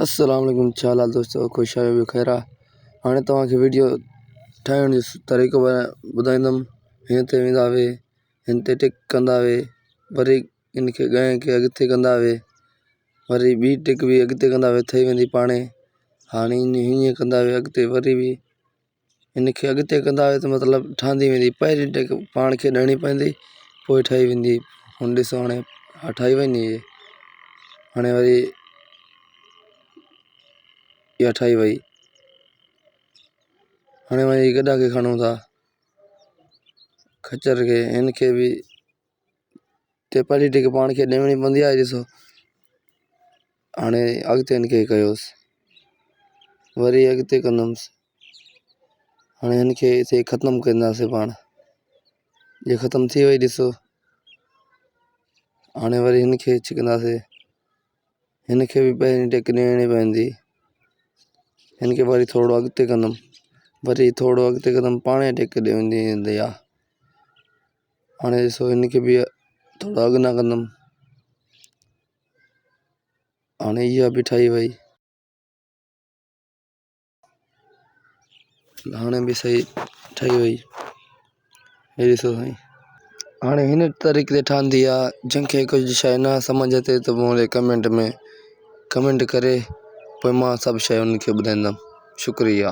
अस्सलाम वालेकुम छा हाल दोस्तों, ख़ुश आहियो ख़ैर आहे। हाणे तव्हांखे वीडियो ठाहिण जो तरीक़ो ॿुधाईंदुमि। हिन ते वेंदा वे, हिन ते टिक कंदा वे, वरी इनखे ॻह खे अॻिते कंदा वे, वरी ॿी टिक बि अॻिते कंदा वे, ठही वेंदी पाणे। हाणे हीअं कंदा वे अॻिते, वरी बि इनखे अॻिते कंदा वे त मतिलबु ठहंदी वेंदी। पहिरीं टिक पाण खे ॾियणी पवंदी, पोइ ठही वेंदी। हुन ॾिसो हाणे ठही वेंदी। हाणे वरी इहा ठही वई। हाणे वरी गॾा खे खणूं था, खच्चर खे, हिन खे बि ते पहिरीं टिक पाण खे ॾियणी पवंदी आहे। ॾिसो हाणे अॻिते हिनखे कयोसि, वरी अॻिते कंदुमि। हाणे हिनखे हिते ख़तमु कंदासीं पाण। ये ख़तमु थी वई ॾिसो। हाणे वरी हिनखे छिकंदासीं, हिनखे बि पहिरीं टिक ॾियणी पवंदी। हिनखे वरी थोरो अॻिते कंदुमि, वरी थोरो अॻिते कंदुमि, पाणे टिक ॾींदी वेंदी आहे। हाणे ॾिसो हिनखे बि थोरो अॻियां कंदुमि। हाणे इहा बि ठही वई। हाणे बि सही ठही वई। हे ॾिसो साईं, हाणे हिन तरीक़े ते ठहंदी आहे। जंहिंखे कुझु शइ न सम्झ अचे त मूं कमेंट में कमेंट करे, पोइ मां सभु शइ उनखे ॿुधाईंदुमि। शुक्रिया।